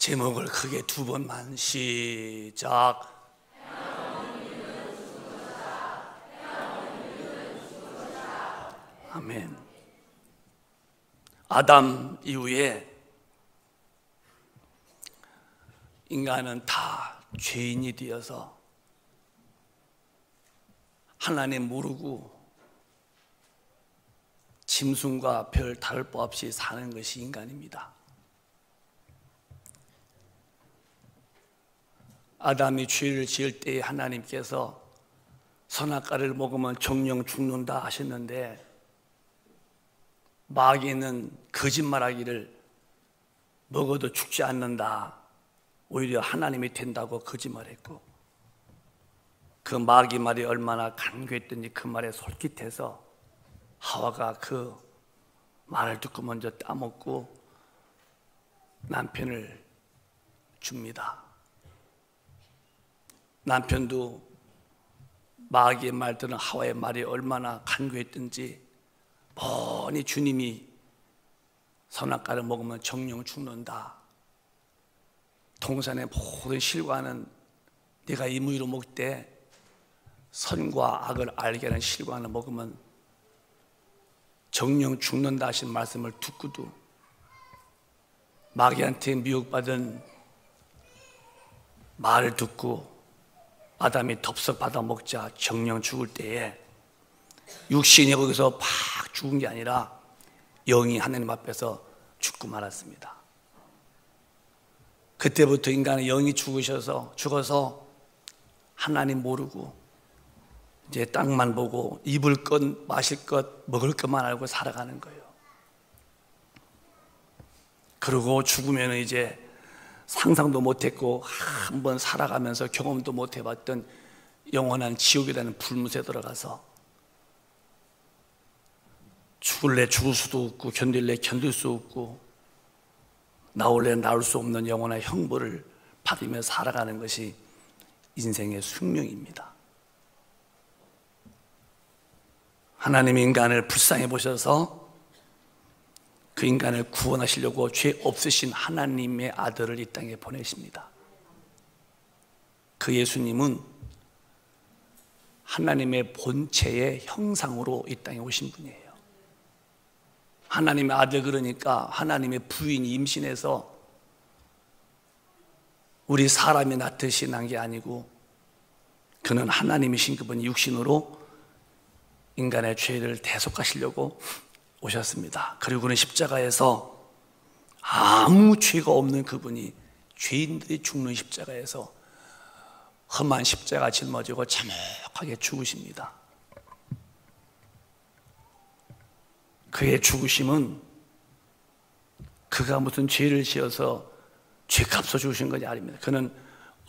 제목을 크게 두 번만 시작. 아멘. 아담 이후에 인간은 다 죄인이 되어서 하나님 모르고 짐승과 별 다를 바 없이 사는 것이 인간입니다. 아담이 죄를 지을 때에 하나님께서 선악과를 먹으면 정령 죽는다 하셨는데, 마귀는 거짓말하기를 먹어도 죽지 않는다, 오히려 하나님이 된다고 거짓말했고, 그 마귀 말이 얼마나 간교했든지 그 말에 솔깃해서 하와가 그 말을 듣고 먼저 따먹고 남편을 줍니다. 남편도 마귀의 말 들은 하와의 말이 얼마나 간교했든지 뻔히 주님이 선악과를 먹으면 정령 죽는다, 동산의 모든 실과는 네가 임의로 먹되 선과 악을 알게 하는 실과를 먹으면 정령 죽는다 하신 말씀을 듣고도 마귀한테 미혹받은 말을 듣고 아담이 덥석 받아 먹자 정령 죽을 때에 육신이 거기서 팍 죽은 게 아니라 영이 하나님 앞에서 죽고 말았습니다. 그때부터 인간은 영이 죽어서 하나님 모르고 이제 땅만 보고 입을 것, 마실 것, 먹을 것만 알고 살아가는 거예요. 그리고 죽으면 이제 상상도 못했고 한번 살아가면서 경험도 못 해봤던 영원한 지옥이라는 불못에 들어가서 죽을래 죽을 수도 없고 견딜래 견딜 수 없고 나올래 나올 수 없는 영원한 형벌을 받으며 살아가는 것이 인생의 숙명입니다. 하나님이 인간을 불쌍히 보셔서 그 인간을 구원하시려고 죄 없으신 하나님의 아들을 이 땅에 보내십니다. 그 예수님은 하나님의 본체의 형상으로 이 땅에 오신 분이에요. 하나님의 아들, 그러니까 하나님의 부인이 임신해서 우리 사람이 낳듯이 난 게 아니고 그는 하나님이신 그분이 육신으로 인간의 죄를 대속하시려고 오셨습니다. 그리고 그는 십자가에서 아무 죄가 없는 그분이 죄인들이 죽는 십자가에서 험한 십자가 짊어지고 참혹하게 죽으십니다. 그의 죽으심은 그가 무슨 죄를 지어서 죄값을 죽으신 것이 아닙니다. 그는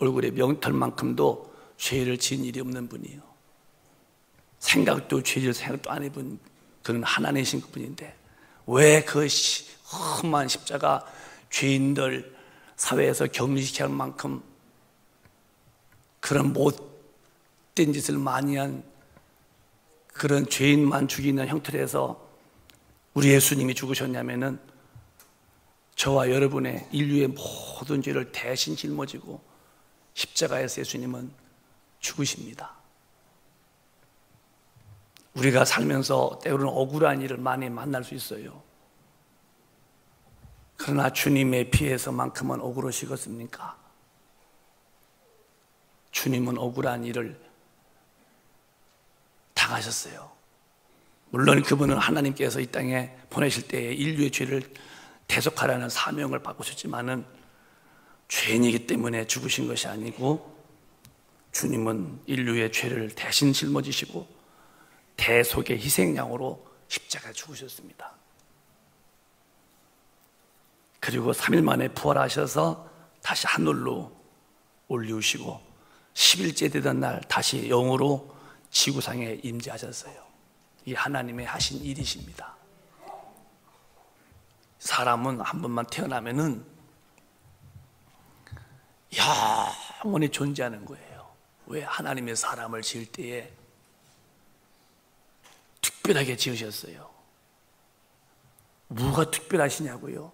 얼굴에 명털만큼도 죄를 지은 일이 없는 분이에요. 생각도 죄질 생각도 안 해본 그는 하나님이신 그분인데 왜 그 험한 십자가 죄인들 사회에서 격리시킬 만큼 그런 못된 짓을 많이 한 그런 죄인만 죽이는 형태에서 우리 예수님이 죽으셨냐면은 저와 여러분의 인류의 모든 죄를 대신 짊어지고 십자가에서 예수님은 죽으십니다. 우리가 살면서 때로는 억울한 일을 많이 만날 수 있어요. 그러나 주님의 피해서만큼은 억울하시겠습니까? 주님은 억울한 일을 당하셨어요. 물론 그분은 하나님께서 이 땅에 보내실 때에 인류의 죄를 대속하라는 사명을 받으셨지만은 죄인이기 때문에 죽으신 것이 아니고 주님은 인류의 죄를 대신 짊어지시고 대속의 희생양으로 십자가에 죽으셨습니다. 그리고 3일 만에 부활하셔서 다시 하늘로 올리우시고 10일째 되던 날 다시 영으로 지구상에 임재하셨어요. 이 하나님의 하신 일이십니다. 사람은 한 번만 태어나면은 영원히 존재하는 거예요. 왜? 하나님의 사람을 지을 때에 특별하게 지으셨어요. 뭐가 특별하시냐고요?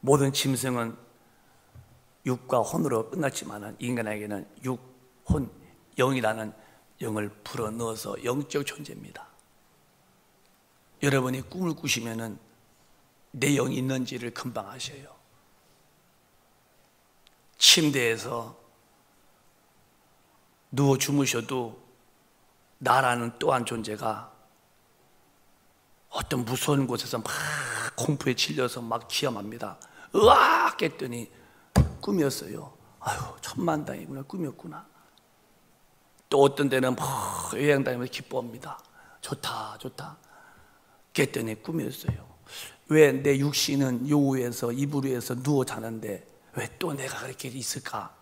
모든 짐승은 육과 혼으로 끝났지만 인간에게는 육, 혼, 영이라는 영을 불어넣어서 영적 존재입니다. 여러분이 꿈을 꾸시면 내 영이 있는지를 금방 아셔요. 침대에서 누워 주무셔도 나라는 또한 존재가 어떤 무서운 곳에서 막 공포에 질려서 막 기함합니다. 으악 깼더니 꿈이었어요. 아유, 천만다행이구나, 꿈이었구나. 또 어떤 때는 막 여행 다니면서 기뻐합니다. 좋다, 좋다. 깼더니 꿈이었어요. 왜 내 육신은 요우에서 이불 위에서 누워 자는데 왜 또 내가 그렇게 있을까?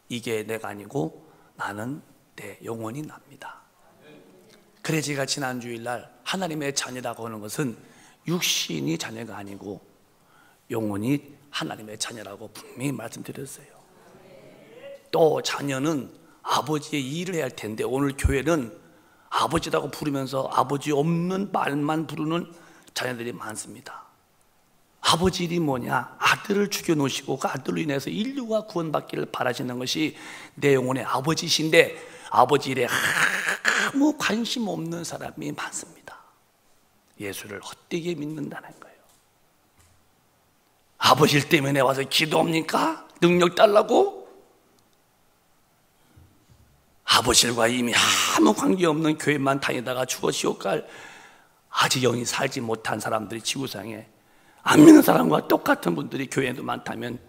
이게 내가 아니고 나는 내 영혼이 납니다. 그래 제가 지난 주일날 하나님의 자녀라고 하는 것은 육신이 자녀가 아니고 영혼이 하나님의 자녀라고 분명히 말씀드렸어요. 또 자녀는 아버지의 일을 해야 할 텐데 오늘 교회는 아버지라고 부르면서 아버지 없는 말만 부르는 자녀들이 많습니다. 아버지 일이 뭐냐? 아들을 죽여놓으시고 그 아들로 인해서 인류가 구원받기를 바라시는 것이 내 영혼의 아버지이신데 아버지 일에 아무 관심 없는 사람이 많습니다. 예수를 헛되게 믿는다는 거예요. 아버지 일 때문에 와서 기도합니까? 능력 달라고? 아버지와 이미 아무 관계없는 교회만 다니다가 죽어 지옥 갈 아직 영이 살지 못한 사람들이 지구상에 안 믿는 사람과 똑같은 분들이 교회에도 많다면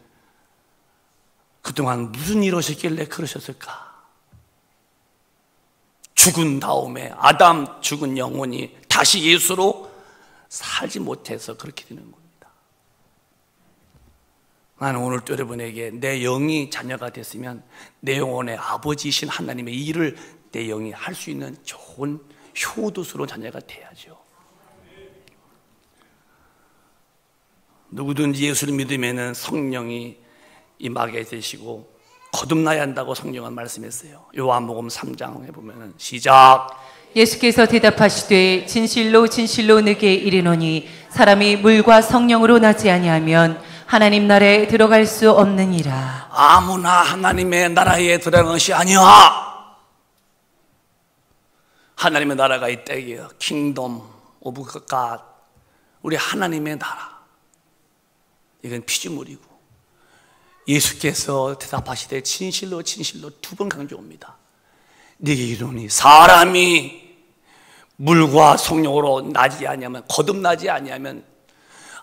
그동안 무슨 일 하셨길래 그러셨을까? 죽은 다음에 아담 죽은 영혼이 다시 예수로 살지 못해서 그렇게 되는 겁니다. 나는 오늘 또 여러분에게 내 영이 자녀가 됐으면 내 영혼의 아버지이신 하나님의 일을 내 영이 할 수 있는 좋은 효도스러운 자녀가 돼야죠. 누구든지 예수를 믿으면 성령이 임하게 되시고 거듭나야 한다고 성경은 말씀했어요. 요한복음 3장에 보면 시작. 예수께서 대답하시되 진실로 진실로 네게 이르노니 사람이 물과 성령으로 나지 아니하면 하나님 나라에 들어갈 수 없느니라. 아무나 하나님의 나라에 들어가는 것이 아니야. 하나님의 나라가 있다 이게요. 킹덤 오브 갓. 우리 하나님의 나라. 이건 피조물이고 예수께서 대답하시되 진실로 진실로 두 번 강조합니다. 네게 이르노니 사람이 물과 성령으로 나지 아니하면 거듭나지 아니하면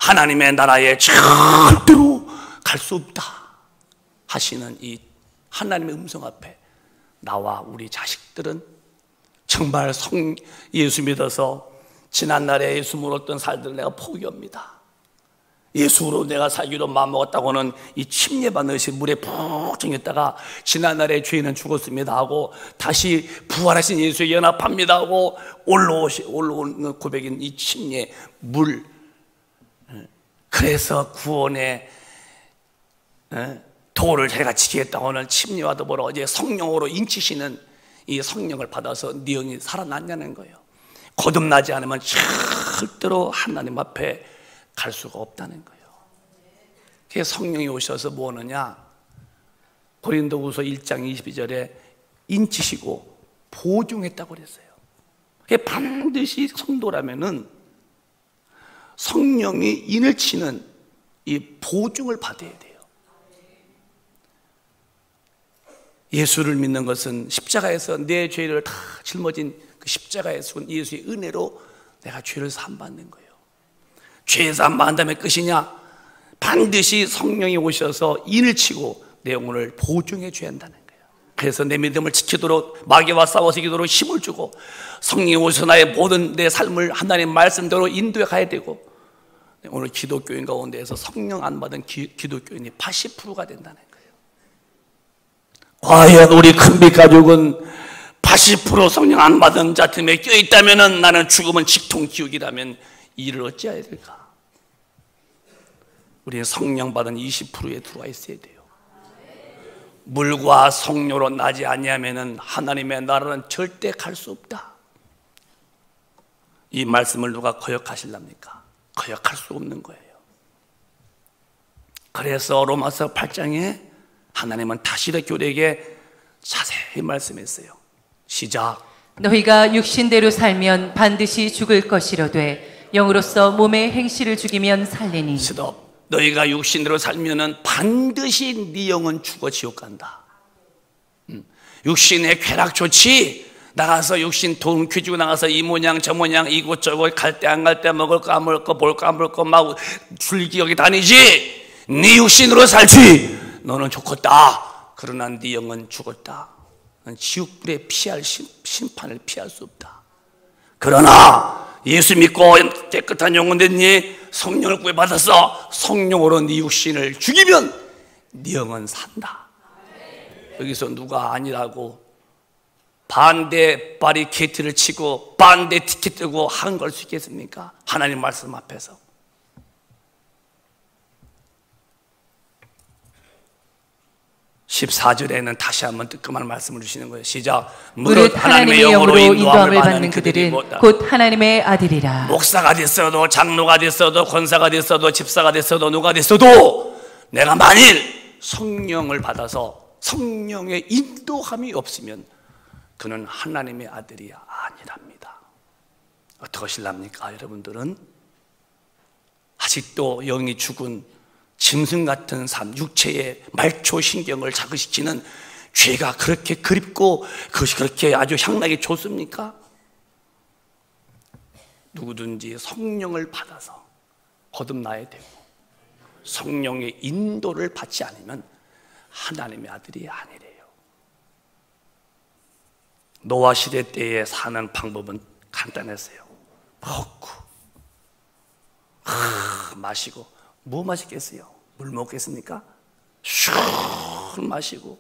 하나님의 나라에 절대로 갈 수 없다 하시는 이 하나님의 음성 앞에 나와 우리 자식들은 정말 예수 믿어서 지난날에 예수 물었던 살들을 내가 포기합니다. 예수로 내가 살기로 마음먹었다고는 이 침례받는 것이 물에 푹 젖었다가 지난날에 죄인은 죽었습니다 하고 다시 부활하신 예수에 연합합니다 하고 올라오는 고백인 이 침례 물, 그래서 구원의 도를 제가 지키겠다고 하는 침례와 더불어 이제 성령으로 인치시는 이 성령을 받아서 네 영이 살아났냐는 거예요. 거듭나지 않으면 절대로 하나님 앞에 갈 수가 없다는 거예요. 그래서 성령이 오셔서 뭐 하느냐? 고린도후서 1장 22절에 인치시고 보증했다고 그랬어요. 반드시 성도라면은 성령이 인을 치는 이 보증을 받아야 돼요. 예수를 믿는 것은 십자가에서 내 죄를 다 짊어진 그 십자가에 죽은 예수의 은혜로 내가 죄를 사함받는 거예요. 죄 사함받은 다음에 끝이냐? 반드시 성령이 오셔서 인을 치고 내 영혼을 보증해 줘야 한다는 거예요. 그래서 내 믿음을 지키도록 마귀와 싸워서 이기도록 힘을 주고 성령이 오셔서 나의 모든 내 삶을 하나님 말씀대로 인도해 가야 되고 오늘 기독교인 가운데에서 성령 안 받은 기독교인이 80%가 된다는 거예요. 과연 우리 큰빛 가족은 80% 성령 안 받은 자 틈에 껴있다면 나는 죽으면 직통기육이라면 일을 어찌해야 될까? 우리는 성령 받은 20%에 들어와 있어야 돼요. 물과 성령으로 나지 아니하면 하나님의 나라는 절대 갈 수 없다. 이 말씀을 누가 거역하실랍니까? 거역할 수 없는 거예요. 그래서 로마서 8장에 하나님은 다시르 교회에게 자세히 말씀했어요. 시작. 너희가 육신대로 살면 반드시 죽을 것이로되 영으로서 몸의 행실을 죽이면 살리니. 스톱. 너희가 육신대로 살면은 반드시 네 영은 죽어 지옥 간다. 육신의 쾌락 좋지. 나가서 육신 돈 퀴주고 나가서 이 모양 저 모양 이곳저곳 갈 때 안 갈 때 먹을 거 안 먹을 거 볼 거 안 볼 거 막 줄기역에 다니지. 네 육신으로 살지. 너는 좋겠다. 그러나 네 영은 죽었다. 넌 지옥불에 피할 심판을 피할 수 없다. 그러나 예수 믿고 깨끗한 영혼 됐니? 성령을 구해받았어. 성령으로 네 육신을 죽이면 네 영은 산다. 여기서 누가 아니라고 반대 바리케이트를 치고 반대 티켓 들고 하는 걸 수 있겠습니까? 하나님 말씀 앞에서. (14절에는) 다시 한번 뜨끔한 말씀을 주시는 거예요. 시작. 무릇 하나님의 영으로 인도함을 받는 그들은 곧 하나님의 아들이라. 목사가 됐어도 장로가 됐어도 권사가 됐어도 집사가 됐어도 누가 됐어도 내가 만일 성령을 받아서 성령의 인도함이 없으면 그는 하나님의 아들이 아니랍니다. 어떻게 하실랍니까? 여러분들은 아직도 영이 죽은 짐승 같은 삶, 육체의 말초신경을 자극시키는 죄가 그렇게 그립고 그것이 그렇게 아주 향나게 좋습니까? 누구든지 성령을 받아서 거듭나야 되고 성령의 인도를 받지 않으면 하나님의 아들이 아니래요. 노아 시대 때에 사는 방법은 간단했어요. 먹고 마시고. 뭐 마시겠어요? 물 먹겠습니까? 슉 마시고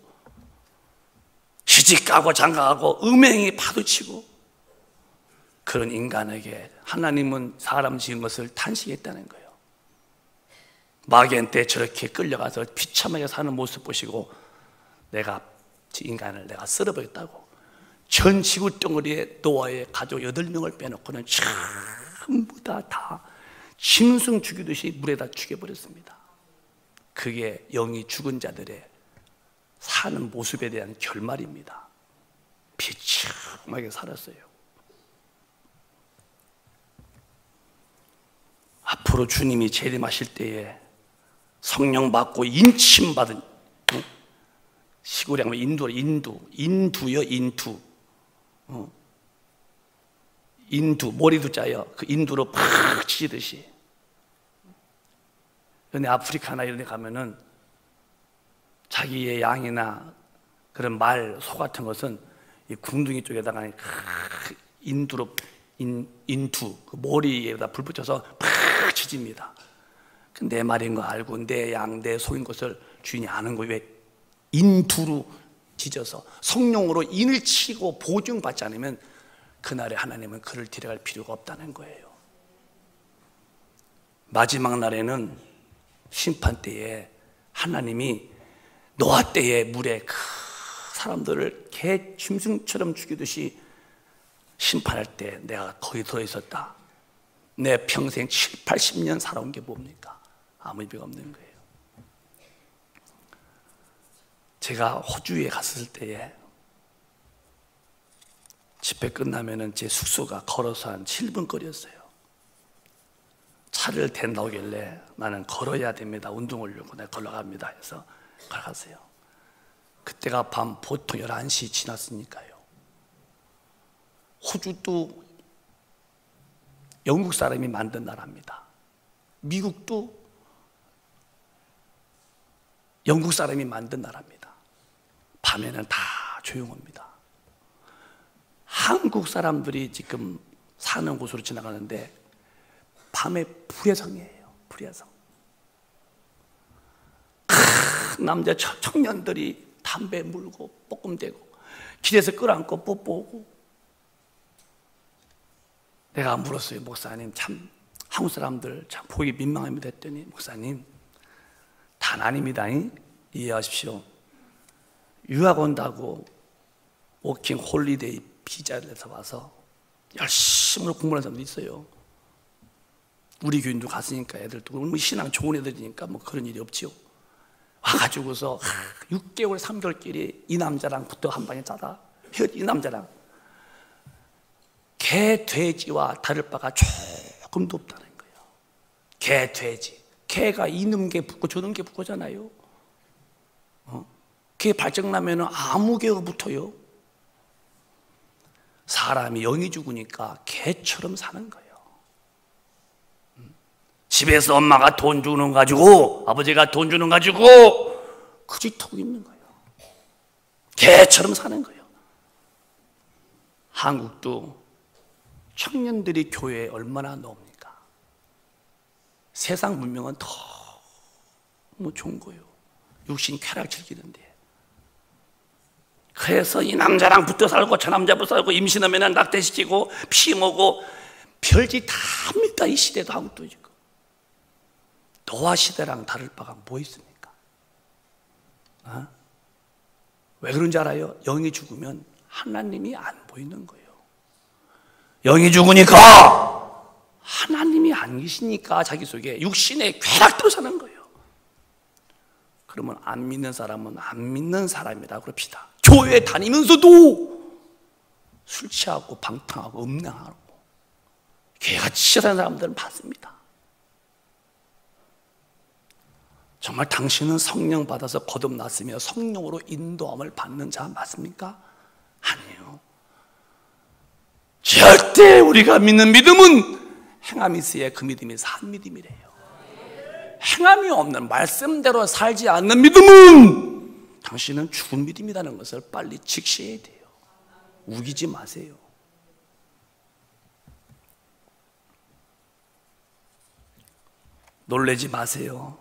시집가고 장가가고 음행이 파도치고. 그런 인간에게 하나님은 사람 지은 것을 탄식했다는 거예요. 마겐 때 저렇게 끌려가서 비참하게 사는 모습 보시고 내가 인간을 내가 쓸어버렸다고 전 지구 덩어리에 노아의 가족 8명을 빼놓고는 전부 다 짐승 죽이듯이 물에다 죽여버렸습니다. 그게 영이 죽은 자들의 사는 모습에 대한 결말입니다. 비참하게 살았어요. 앞으로 주님이 재림하실 때에 성령 받고 인침받은 시골에 하면 인두요. 인두 머리도 짜요. 그 인두로 팍 치듯이. 그런데 아프리카나 이런 데 가면은 자기의 양이나 그런 말, 소 같은 것은 이 궁둥이 쪽에다가 인두로 인두 그 머리에다 불 붙여서 팍 치집니다. 내 말인 거 알고 내 양, 내 소인 것을 주인이 아는 거예요. 왜? 인두로 찢어서 성령으로 인을 치고 보증받지 않으면 그날에 하나님은 그를 데려갈 필요가 없다는 거예요. 마지막 날에는 심판 때에 하나님이 노아 때에 물에 그 사람들을 개 짐승처럼 죽이듯이 심판할 때 내가 거기 들어있었다. 내 평생 7, 80년 살아온 게 뭡니까? 아무 의미가 없는 거예요. 제가 호주에 갔을 때에 집회 끝나면은 제 숙소가 걸어서 한 7분 거리였어요. 차를 댄다길래 나는 걸어야 됩니다. 운동하려고 내가 걸어갑니다 해서 걸어갔어요. 그때가 밤 보통 11시 지났으니까요. 호주도 영국 사람이 만든 나라입니다. 미국도 영국 사람이 만든 나라입니다. 밤에는 다 조용합니다. 한국 사람들이 지금 사는 곳으로 지나가는데 밤에 불야성이에요. 불야성. 남자 청년들이 담배 물고 볶음대고 길에서 끌어안고 뽀뽀하고. 내가 물었어요. 목사님, 참 한국 사람들 참 보기 민망합니다 했더니 목사님, 단 아닙니다. 이해하십시오. 유학 온다고 워킹 홀리데이 비자를 내서 와서 열심히 공부하는 사람도 있어요. 우리 교인도 갔으니까 애들도 신앙 좋은 애들이니까 뭐 그런 일이 없지요. 가가지고서 6개월 3개월끼리 이 남자랑 붙어 한 방에 자다. 이 남자랑 개, 돼지와 다를 바가 조금도 없다는 거예요. 개, 돼지. 개가 이놈 개 붙고 저놈 개 붙고잖아요. 개 발정나면 아무 개가 붙어요. 사람이 영이 죽으니까 개처럼 사는 거예요. 집에서 엄마가 돈 주는 거 가지고, 아버지가 돈 주는 거 가지고 그짓하고 있는 거예요. 개처럼 사는 거예요. 한국도 청년들이 교회에 얼마나 나옵니까? 세상 문명은 너무 좋은 거예요. 육신 쾌락 즐기는데. 그래서 이 남자랑 붙어 살고 저 남자 붙어 살고 임신하면 낙태시키고 피 먹고 별짓 다 합니다. 이 시대도 한국도 지금. 노아 시대랑 다를 바가 뭐 있습니까? 왜 그런지 알아요? 영이 죽으면 하나님이 안 보이는 거예요. 영이 죽으니까 하나님이 안 계시니까 자기 속에 육신의 쾌락대로 사는 거예요. 그러면 안 믿는 사람은 안 믿는 사람이라고 그럽시다. 교회 다니면서도 술 취하고 방탕하고 음란하고 개같이 사는 사람들은 많습니다. 정말 당신은 성령 받아서 거듭났으며 성령으로 인도함을 받는 자 맞습니까? 아니에요. 절대 우리가 믿는 믿음은 행함이 있어야 그 믿음이 산 믿음이래요. 행함이 없는 말씀대로 살지 않는 믿음은 당신은 죽은 믿음이라는 것을 빨리 직시해야 돼요. 우기지 마세요. 놀라지 마세요.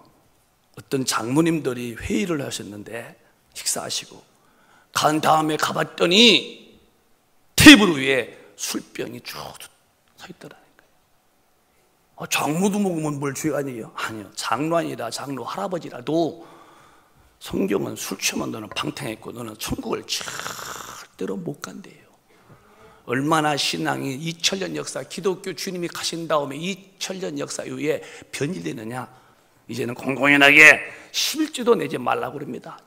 어떤 장모님들이 회의를 하셨는데 식사하시고 간 다음에 가봤더니 테이블 위에 술병이 쭉 서 있더라는 거예요. 장모도 먹으면 뭘 죄가 아니에요? 아니요. 장로 아니라 장로 할아버지라도 성경은 술 취하면 너는 방탕했고 너는 천국을 절대로 못 간대요. 얼마나 신앙이 2000년 역사, 기독교 주님이 가신 다음에 2000년 역사 이후에 변질되느냐. 이제는 공공연하게 11주도 내지 말라고 그럽니다.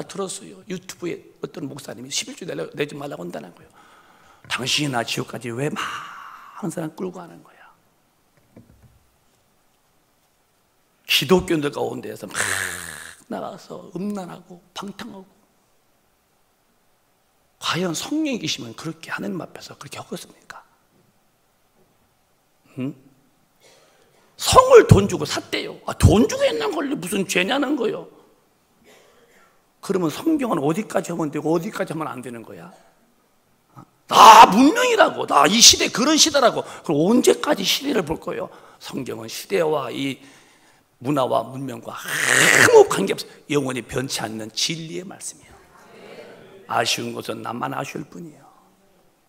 들었어요. 유튜브에 어떤 목사님이 11주 내지 말라고 한다는 거예요. 당신이나 지옥까지 왜 많은 사람 끌고 가는 거야? 기독교인들 가운데에서 막 나가서 음란하고 방탕하고, 과연 성령이 계시면 그렇게 하나님 앞에서 그렇게 하겠습니까? 성을 돈 주고 샀대요. 돈 주고 했는 걸 무슨 죄냐는 거예요. 그러면 성경은 어디까지 하면 되고 어디까지 하면 안 되는 거야? 나 문명이라고, 나 이 시대 그런 시대라고. 그럼 언제까지 시대를 볼 거예요? 성경은 시대와 이 문화와 문명과 아무 관계없어요. 영원히 변치 않는 진리의 말씀이에요. 아쉬운 것은 나만 아쉬울 뿐이에요.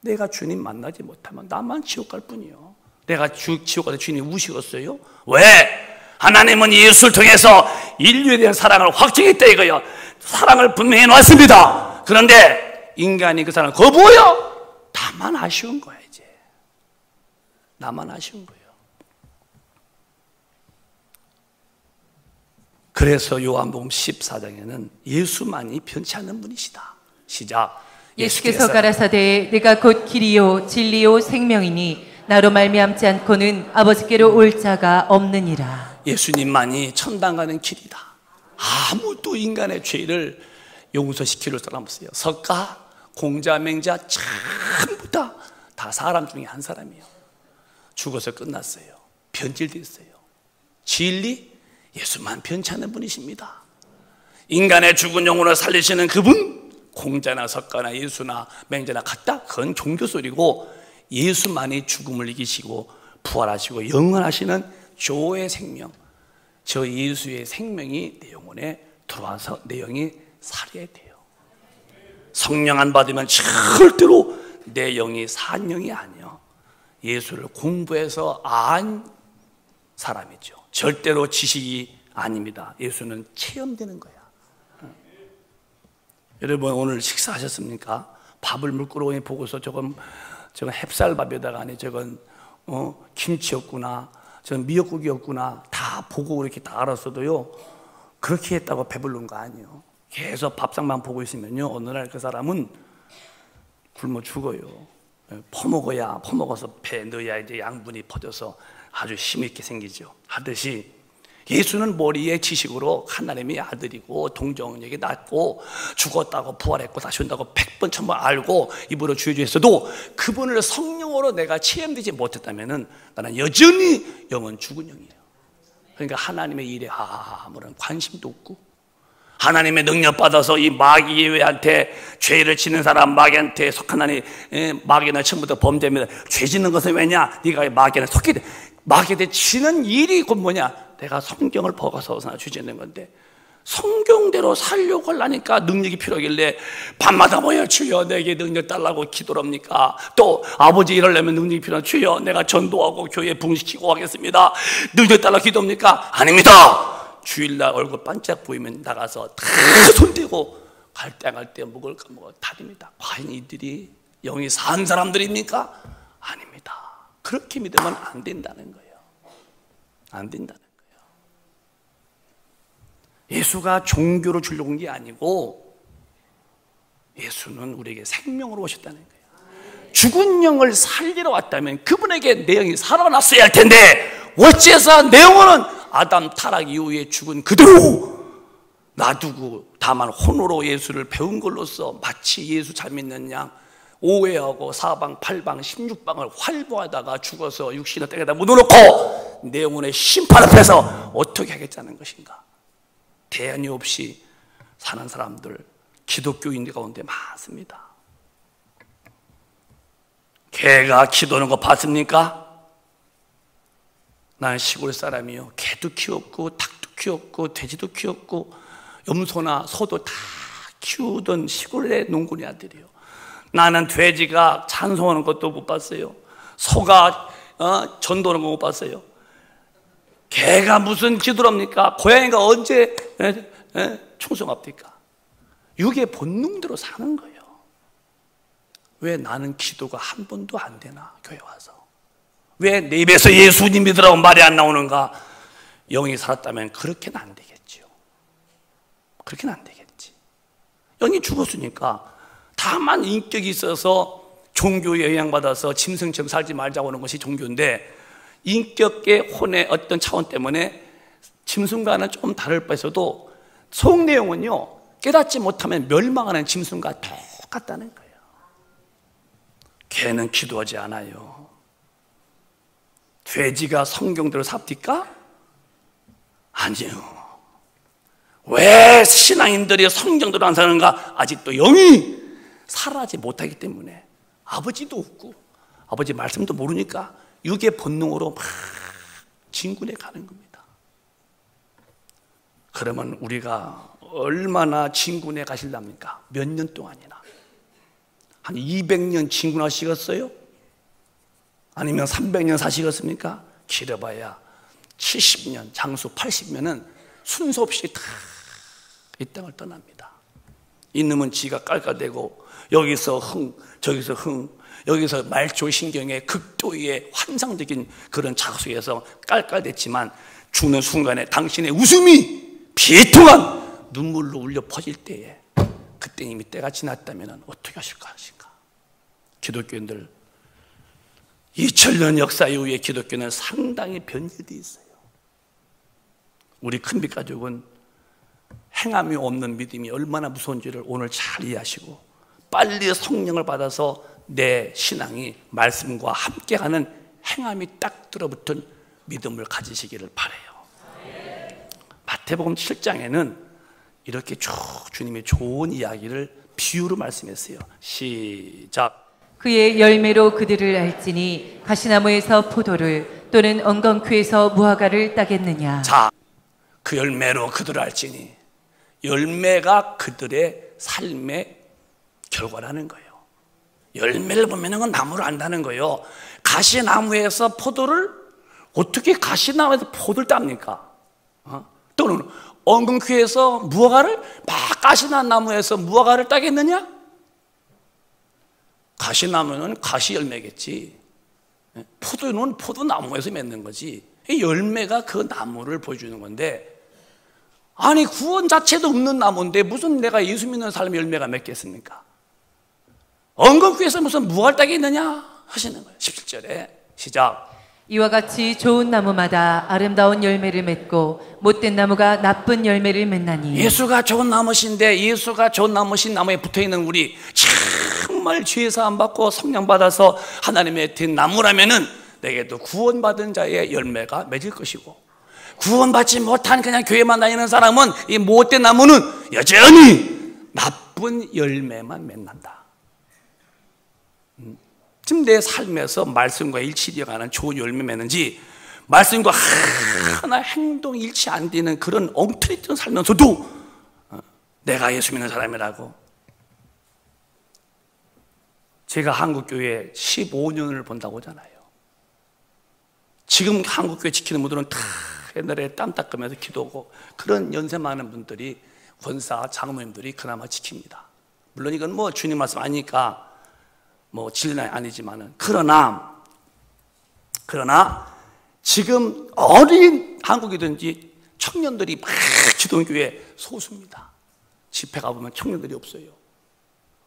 내가 주님 만나지 못하면 나만 지옥 갈 뿐이에요. 내가 지옥 가서 주님이 우시겠어요? 왜? 하나님은 예수를 통해서 인류에 대한 사랑을 확증했다 이거예요. 사랑을 분명히 해놨습니다. 그런데 인간이 그 사랑을 거부해요. 나만 아쉬운 거야 이제. 나만 아쉬운 거예요. 그래서 요한복음 14장에는 예수만이 변치 않는 분이시다. 시작. 예수께서 가라사대 내가 곧 길이요 진리요 생명이니 나로 말미암지 않고는 아버지께로 올 자가 없느니라. 예수님만이 천당 가는 길이다. 아무도 인간의 죄를 용서시킬 사람 없어요. 석가, 공자, 맹자 전부 다 사람 중에 한 사람이에요. 죽어서 끝났어요. 변질됐어요. 진리? 예수만 변치 않는 분이십니다. 인간의 죽은 영혼을 살리시는 그분? 공자나 석가나 예수나 맹자나 같다? 그건 종교소리고, 예수만이 죽음을 이기시고 부활하시고 영원하시는 조의 생명, 저 예수의 생명이 내 영혼에 들어와서 내 영이 살아야 돼요. 성령 안 받으면 절대로 내 영이 산 영이 아니에요. 예수를 공부해서 안 사람이죠. 절대로 지식이 아닙니다. 예수는 체험되는 거야. 여러분 오늘 식사하셨습니까? 밥을 물끄러미 보고서 저건 햅쌀밥에다가 아니 저건 김치였구나, 저건 미역국이었구나 다 보고 이렇게 다 알았어도요, 그렇게 했다고 배부른 거 아니에요. 계속 밥상만 보고 있으면요, 어느 날 그 사람은 굶어 죽어요. 퍼먹어서 배에 넣어야 이제 양분이 퍼져서 아주 힘있게 생기죠. 하듯이 예수는 머리에 지식으로 하나님의 아들이고 동정에게 낳고 죽었다고 부활했고 다시 온다고 100번 1000번 알고 입으로 주여주했어도 그분을 성령으로 내가 체험되지 못했다면 나는 여전히 영은 죽은 영이에요. 그러니까 하나님의 일에 아무런 관심도 없고, 하나님의 능력 받아서 이 마귀한테 죄를 지는 사람, 마귀한테 속한 하나님, 마귀는 처음부터 범죄입니다. 죄 짓는 것은 왜냐? 네가 마귀한테 속게 돼. 마귀한테 지는 일이 곧 뭐냐? 내가 성경을 버거서나 죄 짓는 건데, 성경대로 살려고 하려니까 능력이 필요하길래 밤마다 뭐야, 주여 내게 능력 달라고 기도를 합니까? 또 아버지 이러려면 능력이 필요한, 주여 내가 전도하고 교회 붕시키고 하겠습니다, 능력 달라고 기도합니까? 아닙니다. 주일날 얼굴 반짝 보이면 나가서 다 손대고 갈 때 먹을 거 먹어 다닙니다. 과연 이들이 영이 산 사람들입니까? 아닙니다. 그렇게 믿으면 안 된다는 거예요. 안 된다는 거예요. 예수가 종교로 주려고 온 게 아니고 예수는 우리에게 생명으로 오셨다는 거예요. 죽은 영을 살리러 왔다면 그분에게 내 영이 살아났어야 할 텐데 어째서 내 영혼은 아담 타락 이후에 죽은 그대로 놔두고 다만 혼으로 예수를 배운 걸로써 마치 예수 잘 믿는 양 오해하고 사방, 팔방, 16방을 활보하다가 죽어서 육신의 땅에다 묻어놓고 내 영혼의 심판 앞에서 어떻게 하겠다는 것인가? 대안이 없이 사는 사람들, 기독교인들 가운데 많습니다. 개가 기도하는 거 봤습니까? 난 시골 사람이요, 개도 키웠고 닭도 키웠고 돼지도 키웠고 염소나 소도 다 키우던 시골의 농군의 아들이요. 나는 돼지가 찬송하는 것도 못 봤어요. 소가 전도하는 거 못 봤어요. 개가 무슨 기도를 합니까? 고양이가 언제 충성합니까? 육의 본능대로 사는 거예요. 왜 나는 기도가 한 번도 안 되나? 교회 와서 왜 내 입에서 예수님 믿으라고 말이 안 나오는가? 영이 살았다면 그렇게는 안 되겠죠. 그렇게는 안 되겠지. 영이 죽었으니까 다만 인격이 있어서 종교에 영향받아서 짐승처럼 살지 말자고 하는 것이 종교인데, 인격의 혼의 어떤 차원 때문에 짐승과는 좀 다를 바에서도 속 내용은요, 깨닫지 못하면 멸망하는 짐승과 똑같다는 거예요. 개는 기도하지 않아요. 돼지가 성경대로 삽니까? 아니요. 왜 신앙인들이 성경대로 안 사는가? 아직도 영이 살아나지 못하기 때문에. 아버지도 없고 아버지 말씀도 모르니까 육의 본능으로 막 진군해 가는 겁니다. 그러면 우리가 얼마나 진군해 가실랍니까? 몇 년 동안이나? 한 200년 진군하시겠어요? 아니면 300년 사시겠습니까? 길어봐야 70년, 장수 80년은 순서 없이 다 이 땅을 떠납니다. 이놈은 지가 깔깔대고 여기서 흥, 저기서 흥, 여기서 말초신경의 극도의 환상적인 그런 작속에서 깔깔댔지만 죽는 순간에 당신의 웃음이 비통한 눈물로 울려 퍼질 때에 그때 이미 때가 지났다면 어떻게 하실 것인가? 기독교인들 2000년 역사 이후에 기독교는 상당히 변질되어 있어요. 우리 큰빛 가족은 행함이 없는 믿음이 얼마나 무서운지를 오늘 잘 이해하시고 빨리 성령을 받아서 내 신앙이 말씀과 함께하는 행함이 딱 들어붙은 믿음을 가지시기를 바라요. 마태복음 7장에는 이렇게 쭉 주님이 좋은 이야기를 비유로 말씀했어요. 시작. 그의 열매로 그들을 알지니 가시나무에서 포도를 또는 엉겅퀴에서 무화과를 따겠느냐. 자, 그 열매로 그들을 알지니, 열매가 그들의 삶의 결과라는 거예요. 열매를 보면 은 나무를 안다는 거예요. 가시나무에서 포도를 어떻게 가시나무에서 포도를 땁니까? 또는 엉겅퀴에서 무화과를 막 가시나무에서 무화과를 따겠느냐? 가시나무는 가시 열매겠지. 포도는 포도나무에서 맺는 거지. 열매가 그 나무를 보여주는 건데, 아니 구원 자체도 없는 나무인데 무슨 내가 예수 믿는 사람의 열매가 맺겠습니까? 언급교에서 무슨 무할딱이 있느냐 하시는 거예요. 17절에 시작. 이와 같이 좋은 나무마다 아름다운 열매를 맺고 못된 나무가 나쁜 열매를 맺나니 예수가 좋은 나무신데 예수가 좋은 나무신 나무에 붙어있는 우리 정말 죄 사함 받고 성령 받아서 하나님의 된 나무라면은 내게도 구원받은 자의 열매가 맺을 것이고, 구원받지 못한 그냥 교회만 다니는 사람은 이 못된 나무는 여전히 나쁜 열매만 맺는다. 지금 내 삶에서 말씀과 일치되어가는 좋은 열매 맺는지, 말씀과 하나 행동 일치 안 되는 그런 엉터리처럼 살면서도 내가 예수 믿는 사람이라고. 제가 한국교회 15년을 본다고 하잖아요. 지금 한국교회 지키는 분들은 다 옛날에 땀 닦으면서 기도하고 그런 연세 많은 분들이, 권사, 장로님들이 그나마 지킵니다. 물론 이건 뭐 주님 말씀 아니니까 뭐 진리는 아니지만은, 그러나 지금 어린 한국이든지 청년들이 막 기독교회 소수입니다. 집회 가보면 청년들이 없어요.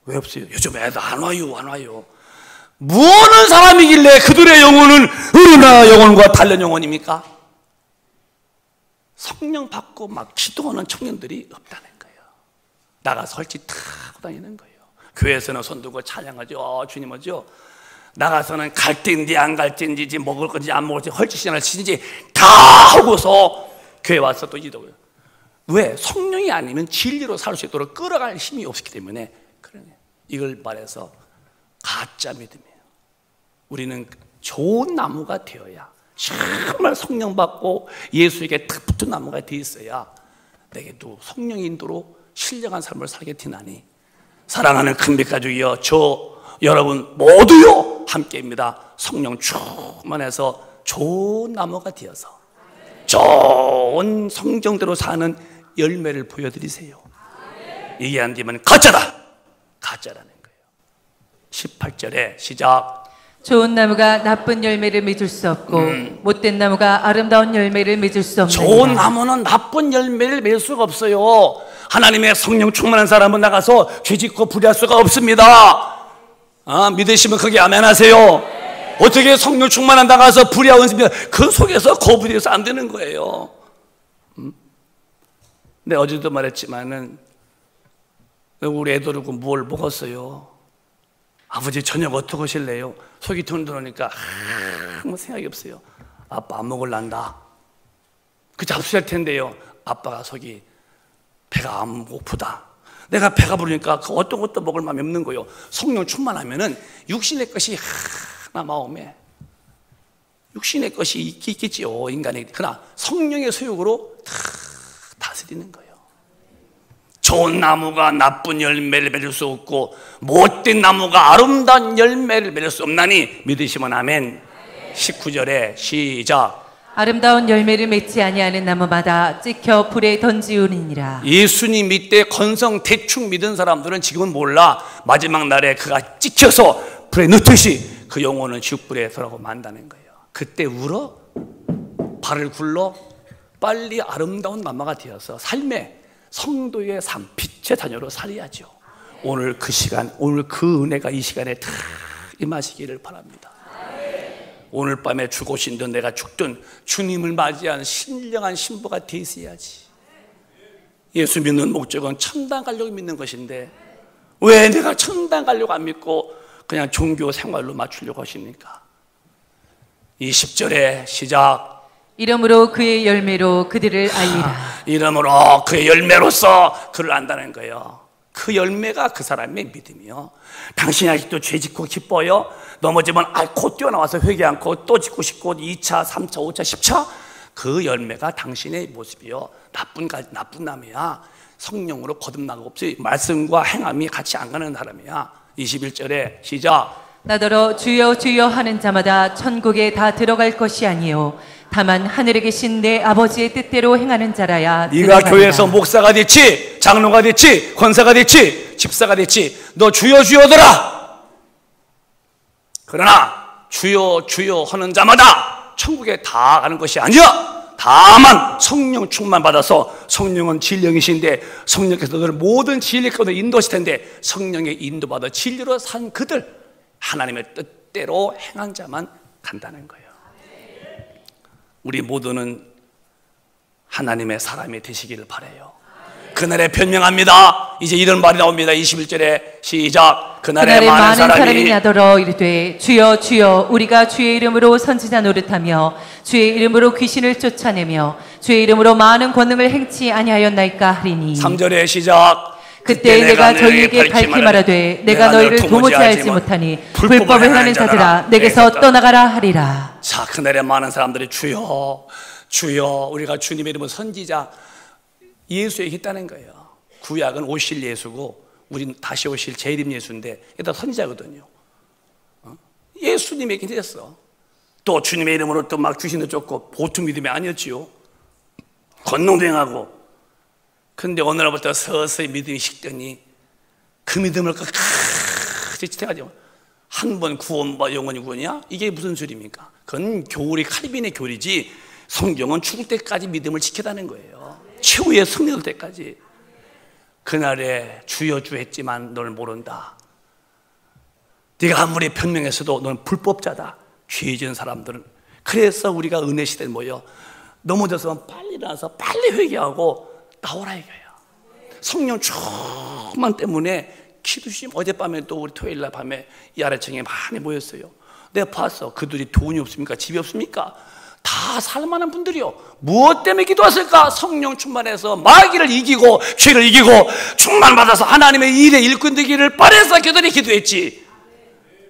왜 없어요? 요즘 애들 안 와요. 무엇는 사람이길래 그들의 영혼은 어느 영혼과 다른 영혼입니까? 성령 받고 막 기도하는 청년들이 없다는 거예요. 나가서 헐짓 다 하고 다니는 거예요. 교회에서는 손 들고 찬양하죠. 주님 오죠. 나가서는 갈 때인지 안 갈 때인지, 먹을 건지 안 먹을지, 헐짓이나 치는지 다 하고서 교회 와서 또 기도해요. 왜? 성령이 아니면 진리로 살 수 있도록 끌어갈 힘이 없기 때문에 그러네. 이걸 말해서 가짜 믿음이에요. 우리는 좋은 나무가 되어야, 정말 성령 받고 예수에게 탁 붙은 나무가 되어 있어야 내게도 성령 인도로 신령한 삶을 살게 되나니, 사랑하는 큰빛 가족이여, 저 여러분 모두요 함께입니다. 성령 충만해서 좋은 나무가 되어서 좋은 성정대로 사는 열매를 보여드리세요. 이게 안 되면 가짜라는 거예요. 18절에 시작. 좋은 나무가 나쁜 열매를 맺을 수 없고 못된 나무가 아름다운 열매를 맺을 수 없느니라. 좋은 나무는 나쁜 열매를 맺을 수가 없어요. 하나님의 성령 충만한 사람은 나가서 죄짓고 불의할 수가 없습니다. 믿으시면 그게 아멘 하세요. 어떻게 성령 충만한 나가서 불의하고 있습니까? 그 속에서 거부되어서 안 되는 거예요. 네, 어제도 말했지만은 우리 애들 오고 뭘 먹었어요? 아버지 저녁 어떻게 하실래요? 속이 든든하니까 아무 생각이 없어요. 아빠 안 먹을란다. 그 잡수할 텐데요. 아빠가 속이 배가 안 고프다. 내가 배가 부르니까 그 어떤 것도 먹을 마음이 없는 거예요. 성령 충만하면은 육신의 것이 하나 마음에, 육신의 것이 있겠지요, 인간에게. 그러나 성령의 소욕으로 다 다스리는 거예요. 좋은 나무가 나쁜 열매를 맺을 수 없고 못된 나무가 아름다운 열매를 맺을 수 없나니 믿으시면 아멘. 19절에 시작. 아름다운 열매를 맺지 아니하는 나무마다 찍혀 불에 던지우니라. 예수님 믿되 건성 대충 믿은 사람들은 지금은 몰라. 마지막 날에 그가 찍혀서 불에 넣듯이 그 영혼은 지옥불에 들어가고 만다는 거예요. 그때 울어 발을 굴러 빨리 아름다운 나무가 되어서 삶의 성도의 삶, 빛의 자녀로 살아야죠. 오늘 그 시간, 오늘 그 은혜가 이 시간에 다 임하시기를 바랍니다. 오늘 밤에 죽으신든 내가 죽든 주님을 맞이한 신령한 신부가 되어 있어야지. 예수 믿는 목적은 천당 가려고 믿는 것인데 왜 내가 천당 가려고 안 믿고 그냥 종교 생활로 맞추려고 하십니까? 20절에 시작. 이러므로 그의 열매로 그들을 알리라. 이러므로 그의 열매로서 그를 안다는 거예요. 그 열매가 그 사람의 믿음이요. 당신이 아직도 죄 짓고 기뻐요? 넘어지면 곧 뛰어나와서 회개 않고 또 짓고 싶고 2차, 3차, 5차, 10차 그 열매가 당신의 모습이요. 나쁜 남이야. 성령으로 거듭나고 없이 말씀과 행함이 같이 안 가는 사람이야. 21절에 시작. 나더러 주여 주여 하는 자마다 천국에 다 들어갈 것이 아니요 다만 하늘에 계신 내 아버지의 뜻대로 행하는 자라야. 네가 교회에서 목사가 됐지, 장로가 됐지, 권사가 됐지, 집사가 됐지, 너 주여 주여더라. 그러나 주여 주여 하는 자마다 천국에 다 가는 것이 아니야. 다만 성령 충만 받아서, 성령은 진령이신데 성령께서 너를 모든 진리 가운데 인도하실 텐데, 성령의 인도받아 진리로 산 그들, 하나님의 뜻대로 행한 자만 간다는 거예요. 우리 모두는 하나님의 사람이 되시기를 바라요. 그날에 변명합니다. 이제 이런 말이 나옵니다. 21절에 시작. 그날에 많은 사람이 나더러 이르되 주여 주여 우리가 주의 이름으로 선지자 노릇하며 주의 이름으로 귀신을 쫓아내며 주의 이름으로 많은 권능을 행치 아니하였나이까 하리니. 3절에 시작. 그때 내가 저희에게 밝히 말하되 내가 너희를 도무지 알지 못하니 불법을 행하는 자들아 내게서 떠나가라 하리라. 자, 그날에 많은 사람들이 주여 주여, 우리가 주님의 이름은 선지자 예수에게 했다는 거예요. 구약은 오실 예수고 우린 다시 오실 재림 예수인데 일단 선지자거든요. 예수님에게 했어. 또 주님의 이름으로 또 막 귀신도 쫓고, 보통 믿음이 아니었지요. 권능도 행하고. 근데 어느 날부터 서서히 믿음이 식더니 그 믿음을 끝까지 지켜가지고 한 번 구원받아 영원히 구원이야? 이게 무슨 소리입니까? 그건 교리, 칼빈의 교리지, 성경은 죽을 때까지 믿음을 지켜다는 거예요. 최후의 승리 될 때까지. 그날에 주여 주 했지만 널 모른다. 네가 아무리 변명했어도 너는 불법자다. 죄 지은 사람들은. 그래서 우리가 은혜 시대에 모여 넘어져서 빨리 일어나서 빨리 회개하고 나오라 이거예요. 성령 충만 때문에 기도심, 어젯밤에 또 우리 토요일날 밤에 이 아래층에 많이 모였어요. 내가 봤어. 그들이 돈이 없습니까? 집이 없습니까? 다 살만한 분들이요. 무엇 때문에 기도했을까? 성령 충만해서 마귀를 이기고 죄를 이기고 충만받아서 하나님의 일에 일꾼 되기를 바라서 그들이 기도했지.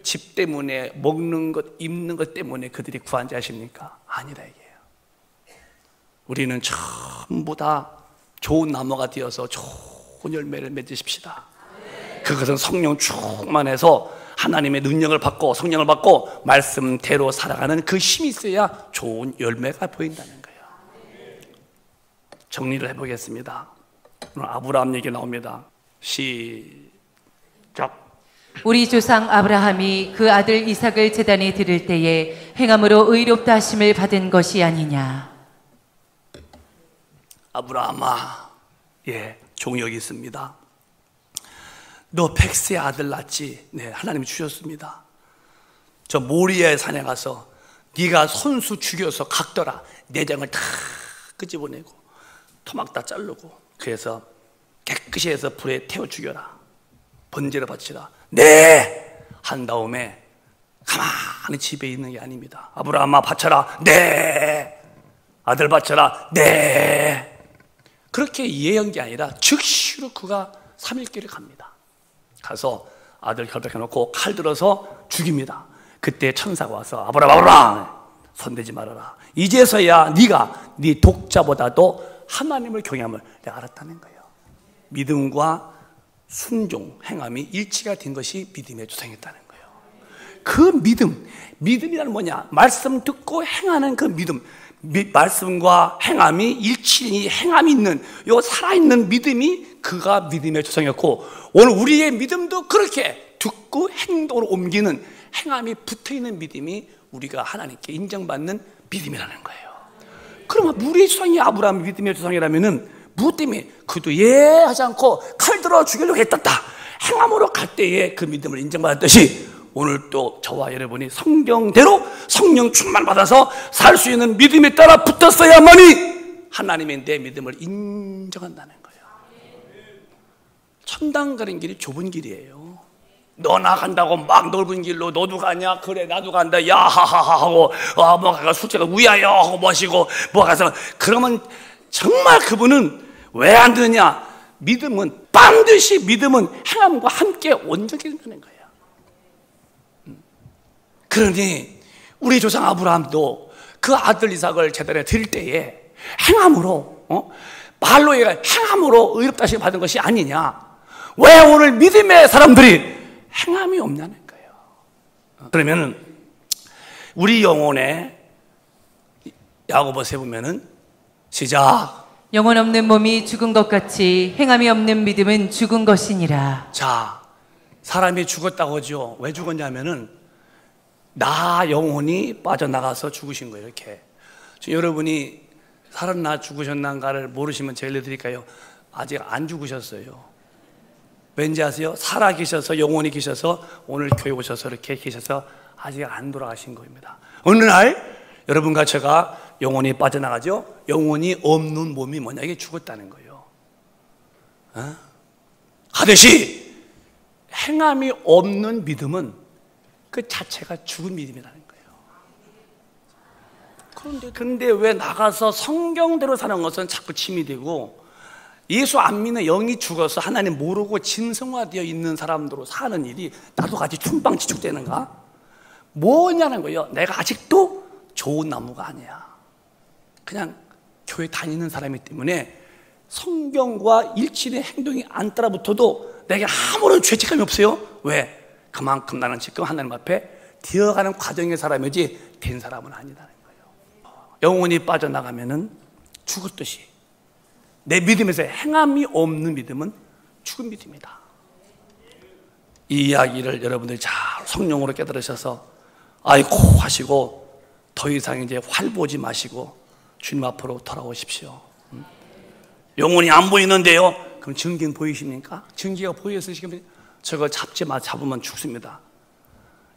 집 때문에, 먹는 것, 입는 것 때문에 그들이 구한 자십니까? 아니다 이게요. 우리는 전부 다 좋은 나무가 되어서 좋은 열매를 맺으십시다. 그것은 성령 충만해서 하나님의 능력을 받고 성령을 받고 말씀대로 살아가는 그 힘이 있어야 좋은 열매가 보인다는 거예요. 정리를 해보겠습니다. 오늘 아브라함 얘기 나옵니다. 시작. 우리 조상 아브라함이 그 아들 이삭을 제단에 드릴 때에 행함으로 의롭다 하심을 받은 것이 아니냐. 아브라함아, 예, 종역이 있습니다. 너 100세 아들 낳지? 네, 하나님이 주셨습니다. 저 모리아의 산에 가서 네가 손수 죽여서 각더라. 내장을 다 끄집어내고 토막 다 자르고, 그래서 깨끗이 해서 불에 태워 죽여라. 번제를 바치라. 네! 한 다음에 가만히 집에 있는 게 아닙니다. 아브라함아 바쳐라. 네! 아들 바쳐라. 네! 그렇게 이해한 게 아니라 즉시로 그가 3일길을 갑니다. 가서 아들 결박해놓고 칼 들어서 죽입니다. 그때 천사가 와서 아브라함 손대지 말아라. 이제서야 네가 네 독자보다도 하나님을 경외함을 내가 알았다는 거예요. 믿음과 순종, 행함이 일치가 된 것이 믿음의 조상이었다는 거예요. 그 믿음이란 뭐냐? 말씀 듣고 행하는 그 믿음, 말씀과 행함이 일치, 행함이 있는 요 살아있는 믿음이 그가 믿음의 조상이었고, 오늘 우리의 믿음도 그렇게 듣고 행동으로 옮기는 행함이 붙어있는 믿음이 우리가 하나님께 인정받는 믿음이라는 거예요. 그러면 우리의 조상이 아브라함 믿음의 조상이라면은 무엇 때문에? 그도 하지 않고 칼 들어 죽이려고 했었다. 행함으로 갈 때에 그 믿음을 인정받았듯이 오늘 또 저와 여러분이 성경대로 성령 충만 받아서 살 수 있는 믿음에 따라 붙었어야만이 하나님의 내 믿음을 인정한다는 거예요. 천당 가는 길이 좁은 길이에요. 너 나간다고 막 넓은 길로 너도 가냐? 그래 나도 간다. 야하하하 하고 뭐 가서 술자가 우야야 하고 마시고 뭐 가서, 그러면 정말 그분은 왜 안 되느냐? 믿음은 반드시 믿음은 행함과 함께 온전히 된다는 거예요. 그러니 우리 조상 아브라함도 그 아들 이삭을 제단에 드릴 때에 행함으로, 말로 행함으로 의롭다 하심을 받은 것이 아니냐? 왜 오늘 믿음의 사람들이 행함이 없냐는 거예요. 그러면 우리 영혼에 야고보서에 보면은 시작. 영혼 없는 몸이 죽은 것 같이 행함이 없는 믿음은 죽은 것이니라. 자, 사람이 죽었다고 하죠. 왜 죽었냐면은 나 영혼이 빠져나가서 죽으신 거예요. 이렇게 지금 여러분이 살았나 죽으셨나를 모르시면 제가 알려드릴까요? 아직 안 죽으셨어요. 왠지 아세요? 살아 계셔서, 영원히 계셔서, 오늘 교회 오셔서 이렇게 계셔서 아직 안 돌아가신 겁니다. 어느 날 여러분과 제가 영혼이 빠져나가죠. 영혼이 없는 몸이 뭐냐? 이게 죽었다는 거예요. 하듯이 행함이 없는 믿음은 그 자체가 죽은 믿음이라는 거예요. 그런데 왜 나가서 성경대로 사는 것은 자꾸 침이 되고, 예수 안 믿는 영이 죽어서 하나님 모르고 진성화되어 있는 사람들로 사는 일이 나도 같이 충방지축되는가? 뭐냐는 거예요. 내가 아직도 좋은 나무가 아니야. 그냥 교회 다니는 사람이기 때문에 성경과 일치된 행동이 안 따라붙어도 내게 아무런 죄책감이 없어요. 왜? 그만큼 나는 지금 하나님 앞에 되어가는 과정의 사람이지 된 사람은 아니라는 거예요. 영혼이 빠져나가면은 죽었듯이 내 믿음에서 행함이 없는 믿음은 죽은 믿음이다. 이 이야기를 여러분들이 잘 성령으로 깨달으셔서 아이고 하시고 더 이상 이제 활보지 마시고 주님 앞으로 돌아오십시오. 영혼이 안 보이는데요? 그럼 증기는 보이십니까? 증기가 보여서 지금 저거 잡으면 죽습니다.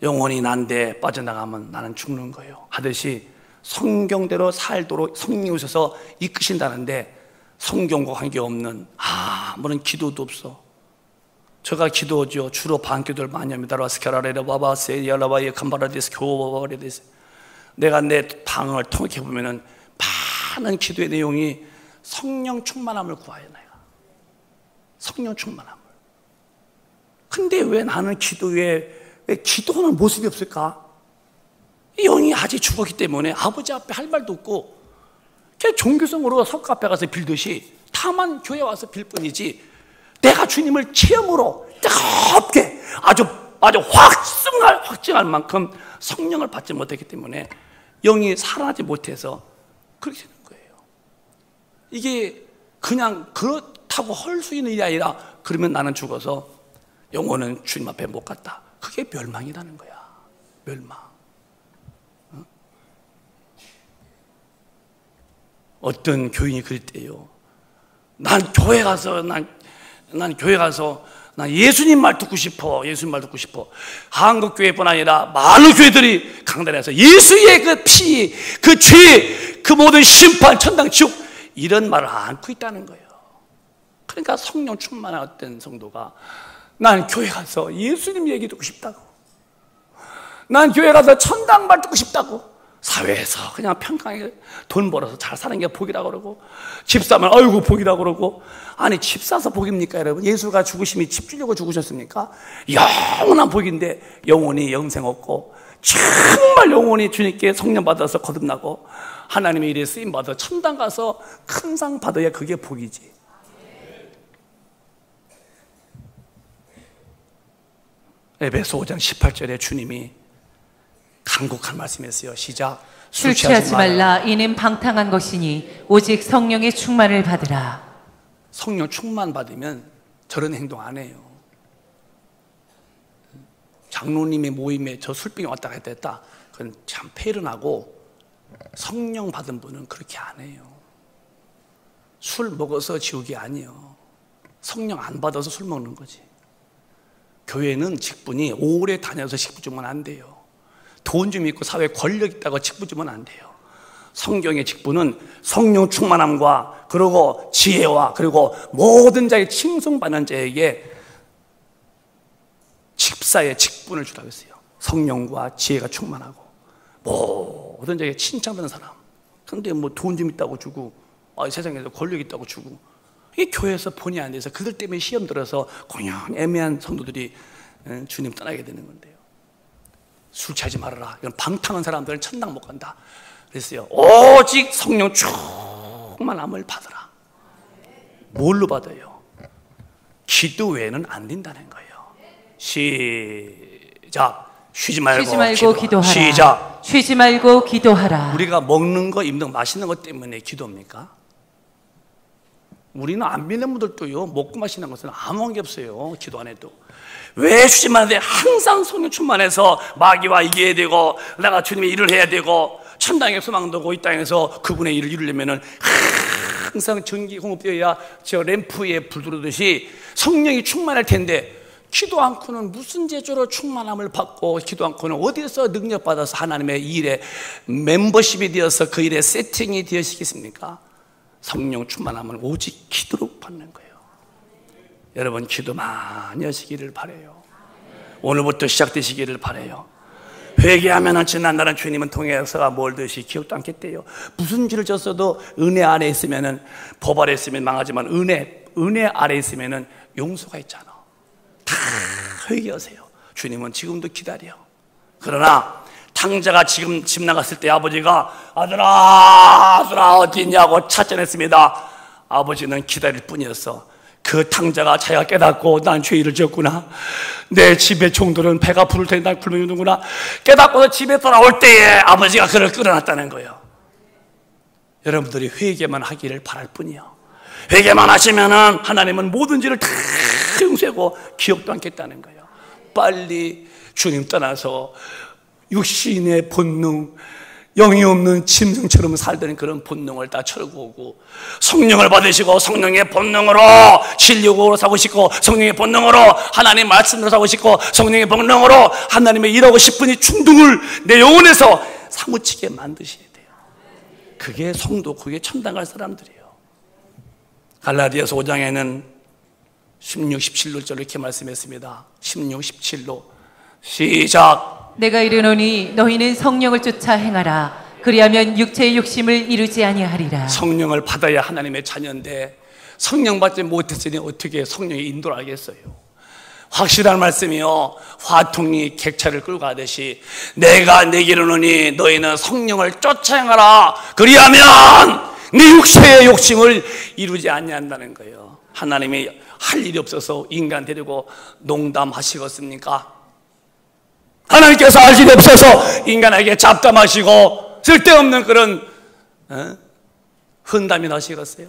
영혼이 난데 빠져나가면 나는 죽는 거예요. 하듯이 성경대로 살도록 성령이 오셔서 이끄신다는데 성경과 관계없는 아무런 기도도 없어. 제가 기도하죠. 주로 반기도를 많이 합니다. 내가 내 방을 통역해 보면은 많은 기도의 내용이 성령 충만함을 구하여 내가 성령 충만함을. 근데 왜 나는 기도에 왜 기도하는 모습이 없을까? 영이 아직 죽었기 때문에 아버지 앞에 할 말도 없고 그냥 종교성으로 석가 앞에 가서 빌듯이 다만 교회 와서 빌 뿐이지 내가 주님을 체험으로 뜨겁게 아주 확증할 만큼 성령을 받지 못했기 때문에 영이 살아나지 못해서 그렇게 되는 거예요. 이게 그냥 그렇다고 할 수 있는 일이 아니라 그러면 나는 죽어서 영혼은 주님 앞에 못 갔다. 그게 멸망이라는 거야. 멸망. 어떤 교인이 그랬대요. 난 교회 가서 난 예수님 말 듣고 싶어. 예수님 말 듣고 싶어. 한국교회뿐 아니라 많은 교회들이 강단에서 예수의 그 피, 그 죄, 그 모든 심판, 천당, 지옥 이런 말을 안고 있다는 거예요. 그러니까 성령 충만한 어떤 성도가 난 교회 가서 예수님 얘기 듣고 싶다고, 난 교회 가서 천당 말 듣고 싶다고, 사회에서 그냥 평강하게 돈 벌어서 잘 사는 게 복이라고 그러고, 집 사면 아이고 복이라고 그러고. 아니 집 사서 복입니까 여러분? 예수가 죽으심이 집 주려고 죽으셨습니까? 영원한 복인데 영혼이 영생 없고 정말 영혼이 주님께 성령 받아서 거듭나고 하나님의 일에 쓰임 받아 천당 가서 큰 상 받아야 그게 복이지. 에베소 5장 18절에 주님이 간곡한 말씀이었어요. 시작. 술 취하지 말라. 이는 방탕한 것이니 오직 성령의 충만을 받으라. 성령 충만 받으면 저런 행동 안 해요. 장로님의 모임에 저 술병이 왔다 갔다 했다. 그건 참 폐륜하고, 성령 받은 분은 그렇게 안 해요. 술 먹어서 지옥이 아니에요. 성령 안 받아서 술 먹는 거지. 교회는 직분이 오래 다녀서 직분 주면 안 돼요. 돈 좀 있고 사회에 권력 있다고 직분 주면 안 돼요. 성경의 직분은 성령 충만함과 그리고 지혜와 그리고 모든 자의 칭송받는 자에게 집사의 직분을 주라고 했어요. 성령과 지혜가 충만하고 모든 자에게 칭찬받는 사람. 근데 뭐 돈 좀 있다고 주고 세상에서 권력 있다고 주고, 이게 교회에서 본의 안 돼서 그들 때문에 시험 들어서 그냥 애매한 성도들이 주님 떠나게 되는 건데요. 술 취하지 말아라. 이런 방탕한 사람들은 천당 못 간다 그랬어요. 오직 성령 충만함을 받으라. 뭘로 받아요? 기도 외에는 안 된다는 거예요. 시작. 쉬지 말고 기도하라. 시작. 쉬지 말고 기도하라. 우리가 먹는 거, 입는 거, 마시는 것 때문에 기도합니까? 우리는 안 믿는 분들도요, 먹고 마시는 것은 아무런 게 없어요. 기도 안 해도. 왜 쉬지 말아야 돼? 항상 성령 충만해서 마귀와 이겨야 되고, 내가 주님의 일을 해야 되고, 천당에 소망 두고 이 땅에서 그분의 일을 이루려면은 항상 전기 공급되어야 저 램프에 불 들어오듯이 성령이 충만할 텐데, 기도 않고는 무슨 제조로 충만함을 받고, 기도 않고는 어디서 능력받아서 하나님의 일에 멤버십이 되어서 그 일에 세팅이 되어지겠습니까? 성령 충만함은 오직 기도로 받는 거예요. 여러분, 기도 많이 하시기를 바라요. 오늘부터 시작되시기를 바라요. 회개하면 지난날은 주님은 통해서가 몰듯이 기억도 않겠대요. 무슨 죄를 졌어도 은혜 아래 있으면은, 법 아래 있으면 망하지만 은혜 아래 있으면은 용서가 있잖아. 다 회개하세요. 주님은 지금도 기다려. 그러나 탕자가 지금 집 나갔을 때 아버지가 아들아 어디 있냐고 찾아냈습니다. 아버지는 기다릴 뿐이었어. 그 탕자가 자기가 깨닫고 난 죄를 지었구나, 내 집의 종들은 배가 부를 텐데 날 굶어 죽는구나 깨닫고서 집에 돌아올 때에 아버지가 그를 끌어놨다는 거예요. 여러분들이 회개만 하기를 바랄 뿐이요, 회개만 하시면은 하나님은 모든 죄를 다 용서하고 기억도 않겠다는 거예요. 빨리 주님 떠나서 육신의 본능, 영이 없는 짐승처럼 살던 그런 본능을 다 철고 오고, 성령을 받으시고 성령의 본능으로 진리욕으로 사고 싶고, 성령의 본능으로 하나님의 말씀으로 사고 싶고, 성령의 본능으로 하나님의 일하고 싶은 이 충동을 내 영혼에서 사무치게 만드셔야 돼요. 그게 성도, 그게 천당갈 사람들이에요. 갈라디아서 5장에는 16, 17절 이렇게 말씀했습니다. 16, 17로 시작. 내가 이르노니 너희는 성령을 쫓아 행하라. 그리하면 육체의 욕심을 이루지 아니하리라. 성령을 받아야 하나님의 자녀인데 성령 받지 못했으니 어떻게 성령의 인도를 알겠어요? 확실한 말씀이요, 화통이 객차를 끌고 가듯이 내가 내게 이르노니 너희는 성령을 쫓아 행하라. 그리하면 네 육체의 욕심을 이루지 아니한다는 거예요. 하나님이 할 일이 없어서 인간 데리고 농담하시겠습니까? 하나님께서 할 일이 없어서 인간에게 잡담하시고 쓸데없는 그런 흔담이 나시겠어요?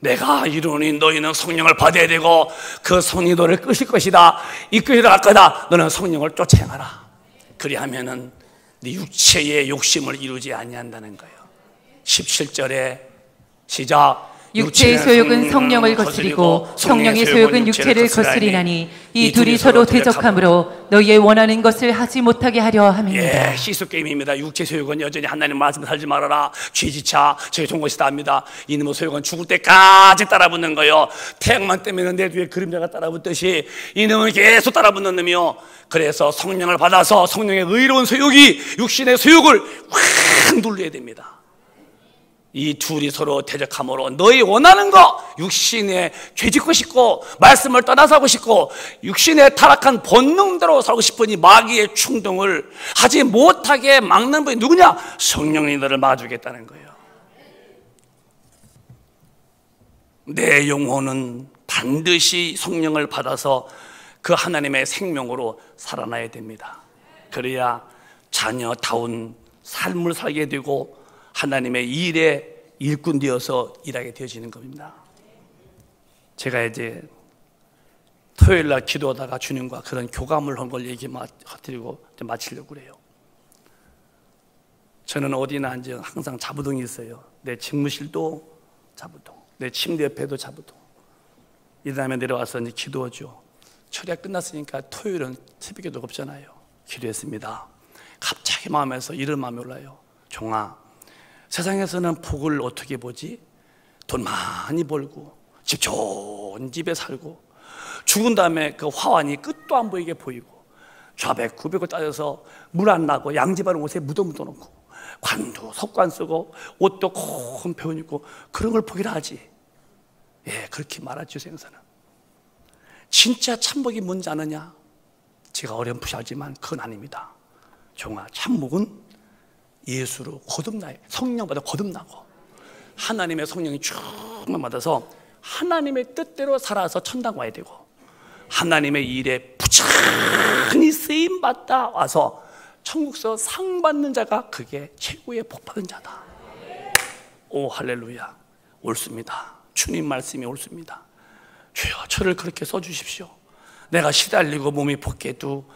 내가 이루니 너희는 성령을 받아야 되고 그 성령이 너를 끄실 것이다, 이끌어 갈 거다. 너는 성령을 쫓아 행하라. 그리하면은 네 육체의 욕심을 이루지 아니한다는 거예요. 17절에 시작. 육체의 소욕은 성령을 거스리고 성령의 소욕은 육체를 거스리나니 이 둘이 서로 대적함으로 너희의 원하는 것을 하지 못하게 하려 함입니다. 예, 시수 게임입니다. 육체 소욕은 여전히 하나님 말씀 살지 말아라, 죄지차, 저게 좋은 것이다 합니다. 이놈의 소욕은 죽을 때까지 따라붙는 거예요. 태양만 뜨면 내 뒤에 그림자가 따라붙듯이 이놈은 계속 따라붙는 놈이요. 그래서 성령을 받아서 성령의 의로운 소욕이 육신의 소욕을 확 눌러야 됩니다. 이 둘이 서로 대적함으로 너희 원하는 거, 육신에 죄짓고 싶고 말씀을 떠나서 하고 싶고 육신의 타락한 본능대로 살고 싶은 이 마귀의 충동을 하지 못하게 막는 분이 누구냐? 성령이 너를 막아주겠다는 거예요. 내 영혼은 반드시 성령을 받아서 그 하나님의 생명으로 살아나야 됩니다. 그래야 자녀다운 삶을 살게 되고 하나님의 일에 일꾼 되어서 일하게 되어지는 겁니다. 제가 이제 토요일 날 기도하다가 주님과 그런 교감을 한 걸 드리고 마치려고 그래요. 저는 어디나 이제 항상 자부동이 있어요. 내 집무실도 자부동, 내 침대 옆에도 자부동. 이 다음에 내려와서 이제 기도하죠. 철야 끝났으니까 토요일은 새벽에도 없잖아요. 기도했습니다. 갑자기 마음에서 이런 마음이 올라요. 종아, 세상에서는 복을 어떻게 보지? 돈 많이 벌고 집 좋은 집에 살고 죽은 다음에 그 화환이 끝도 안 보이게 보이고 좌백 구백을 따져서 물 안 나고 양지바른 옷에 묻어놓고 관도 석관 쓰고 옷도 큰 배운 입고 그런 걸 보기라 하지. 예, 그렇게 말하죠. 세상에서는. 진짜 참복이 뭔지 아느냐? 제가 어렴풋이 알지만 그건 아닙니다. 종아, 참복은 예수로 거듭나요. 성령 받아 거듭나고 하나님의 성령이 충만 받아서 하나님의 뜻대로 살아서 천당 와야 되고 하나님의 일에 부지런히 쓰임 받다 와서 천국서 상 받는 자가 그게 최고의 복 받은 자다. 오 할렐루야. 옳습니다. 주님 말씀이 옳습니다. 주여 저를 그렇게 써주십시오. 내가 시달리고 몸이 벗겨도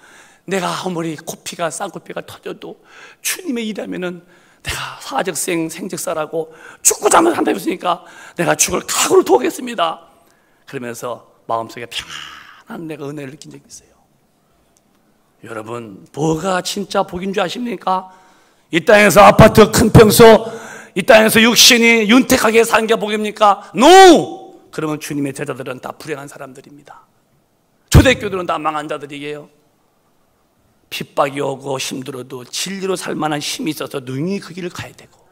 내가 아무리 코피가 쌍코피가 터져도 주님의 일하면은 내가 사적생 생적사라고 죽고 잠을 한다 했으니까 내가 죽을 각오를 두겠습니다. 그러면서 마음속에 평안한 내가 은혜를 느낀 적이 있어요. 여러분, 뭐가 진짜 복인 줄 아십니까? 이 땅에서 아파트 큰 평소, 이 땅에서 육신이 윤택하게 사는 게 복입니까? NO! 그러면 주님의 제자들은 다 불행한 사람들입니다. 초대교들은 다 망한 자들이에요. 핍박이 오고 힘들어도 진리로 살만한 힘이 있어서 능히 그 길을 가야 되고,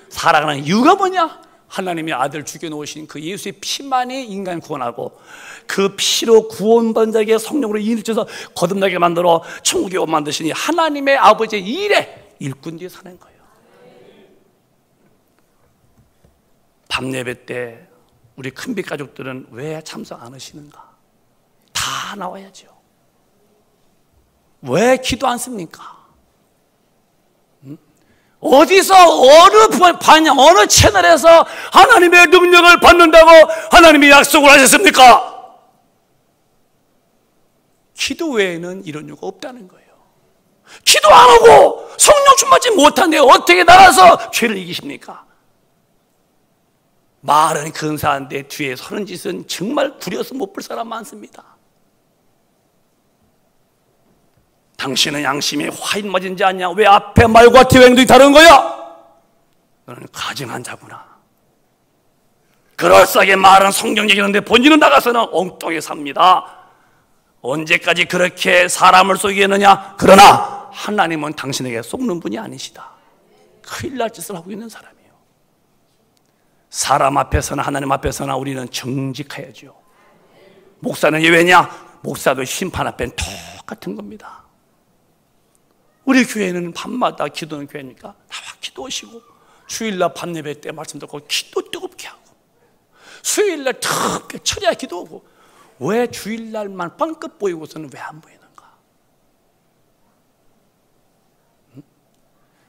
살아가는 이유가 뭐냐? 하나님의 아들 죽여놓으신 그 예수의 피만이 인간 구원하고, 그 피로 구원받은 자에게 성령으로 인도해서 거듭나게 만들어 천국에 오게 만드시니 하나님의 아버지의 일에 일꾼 뒤에 사는 거예요. 밤 예배 때 우리 큰빛 가족들은 왜 참석 안 하시는가? 다 나와야죠. 왜 기도 안 씁니까? 어디서 어느 반영, 어느 채널에서 하나님의 능력을 받는다고 하나님이 약속을 하셨습니까? 기도 외에는 이런 이유가 없다는 거예요. 기도 안 하고 성령 충만하지 못한데 어떻게 나가서 죄를 이기십니까? 말은 근사한데 뒤에 서는 짓은 정말 구려서 못 볼 사람 많습니다. 당신은 양심에 화인 맞은 자 아니야? 왜 앞에 말과 뒤에 행동이 다른 거야? 너는 가증한 자구나. 그럴싸하게 말은 성경 얘기하는데 본인은 나가서는 엉뚱하게 삽니다. 언제까지 그렇게 사람을 속이겠느냐? 그러나 하나님은 당신에게 속는 분이 아니시다. 큰일 날 짓을 하고 있는 사람이에요. 사람 앞에서나 하나님 앞에서나 우리는 정직해야죠. 목사는 예외냐? 목사도 심판 앞엔 똑같은 겁니다. 우리 교회는 밤마다 기도하는 교회니까 나와 기도하시고, 주일날 밤 예배 때 말씀 듣고 기도 뜨겁게 하고, 수요일날 특별히 철야 기도하고, 왜 주일날만 빵끝 보이고서는 왜 안 보이는가?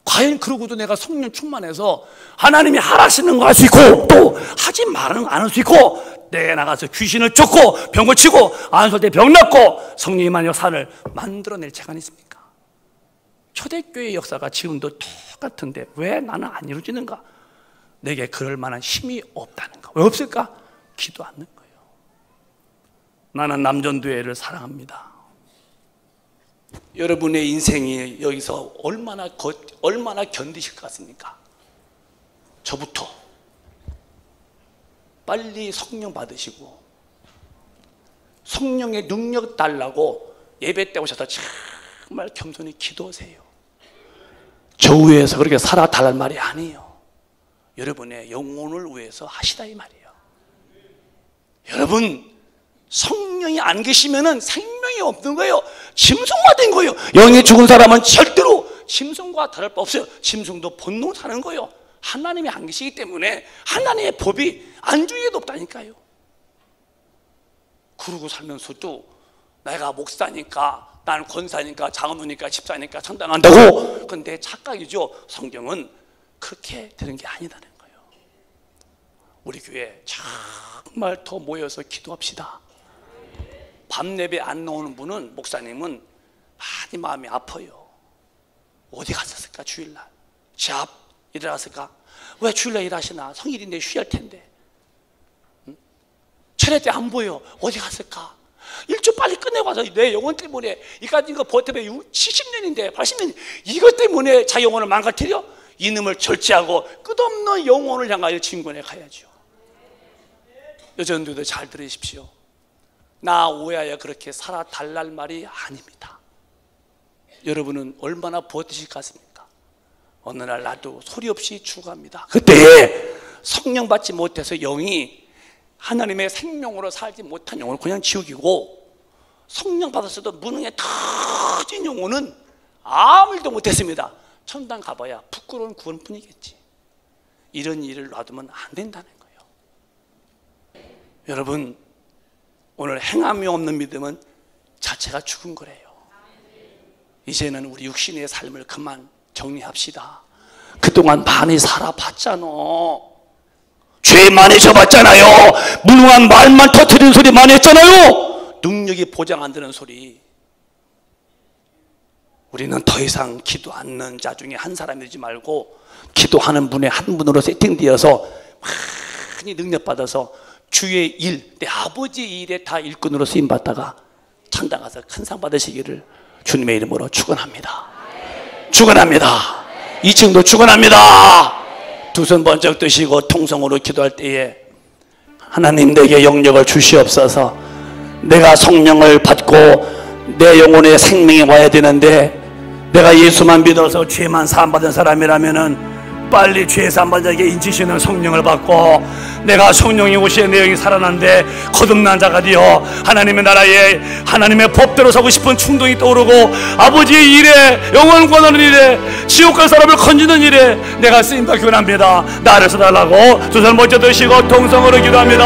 과연 그러고도 내가 성령 충만해서 하나님이 하라시는 거 할 수 있고, 또 하지 말라는 거 안 할 수 있고, 내가 나가서 귀신을 쫓고 병 고치고 안설 때 병 낫고 성령님의 역사를 만들어낼 재간이 있습니까? 초대교회의 역사가 지금도 똑같은데 왜 나는 안 이루어지는가? 내게 그럴 만한 힘이 없다는 거. 왜 없을까? 기도 않는 거예요. 나는 남전도회를 사랑합니다. 여러분의 인생이 여기서 얼마나 견디실 것 같습니까? 저부터 빨리 성령 받으시고 성령의 능력 달라고 예배 때 오셔서 정말 겸손히 기도하세요. 저 위해서 그렇게 살아달라는 말이 아니에요. 여러분의 영혼을 위해서 하시다 이 말이에요. 여러분, 성령이 안 계시면 생명이 없는 거예요. 짐승화된 거예요. 영이 죽은 사람은 절대로 짐승과 다를 바 없어요. 짐승도 본능으로 사는 거예요. 하나님이 안 계시기 때문에 하나님의 법이 안중에도 없다니까요. 그러고 살면서도 내가 목사니까, 나는 권사니까, 장로니까, 집사니까 천당한다고. 그건 내 착각이죠. 성경은 그렇게 되는 게 아니라는 거예요. 우리 교회 정말 더 모여서 기도합시다. 밤 예배 안 나오는 분은, 목사님은 많이 마음이 아파요. 어디 갔었을까? 주일날 시합 일어났을까? 왜 주일날 일하시나? 성일인데 쉬할 텐데. 철회 때 안 보여. 어디 갔을까? 일주 빨리 끝내고 와서 내 영혼 때문에 이까지 이거 버텨배 70년인데 80년, 이것 때문에 자기 영혼을 망가뜨려? 이놈을 절제하고 끝없는 영혼을 향하여 진군해 가야죠. 여전도들 잘 들으십시오. 나 오해하여 그렇게 살아달랄 말이 아닙니다. 여러분은 얼마나 버티실 것 같습니까? 어느 날 나도 소리 없이 죽어갑니다. 그때 성령 받지 못해서 영이 하나님의 생명으로 살지 못한 영혼은 그냥 지옥이고, 성령 받았어도 무능에 터진 영혼은 아무 일도 못했습니다. 천당 가봐야 부끄러운 구원뿐이겠지. 이런 일을 놔두면 안 된다는 거예요. 여러분, 오늘 행함이 없는 믿음은 자체가 죽은 거래요. 이제는 우리 육신의 삶을 그만 정리합시다. 그동안 많이 살아봤잖아. 죄 많이 져봤잖아요. 무능한 말만 터뜨리는 소리 많이 했잖아요. 능력이 보장 안 되는 소리. 우리는 더 이상 기도 않는 자 중에 한 사람이 되지 말고 기도하는 분의 한 분으로 세팅되어서 많이 능력받아서 주의 일, 내 아버지의 일에 다 일꾼으로 쓰임받다가 천당 가서 큰 상 받으시기를 주님의 이름으로 축원합니다. 축원합니다. 2층도 축원합니다. 두 손 번쩍 드시고 통성으로 기도할 때에 하나님 내게 영력을 주시옵소서. 내가 성령을 받고 내 영혼의 생명이 와야 되는데 내가 예수만 믿어서 죄만 사함받은 사람이라면은 빨리 죄 사함받은 자에게 인치시는 성령을 받고 내가 성령이 오시에 내 영이 살아난데 거듭난 자가 되어 하나님의 나라에 하나님의 법대로 서고 싶은 충동이 떠오르고 아버지의 일에 영원 권하는 일에 지옥 갈 사람을 건지는 일에 내가 쓰임받기 원합니다. 나를 써달라고 두 손 먼저 드시고 통성으로 기도합니다.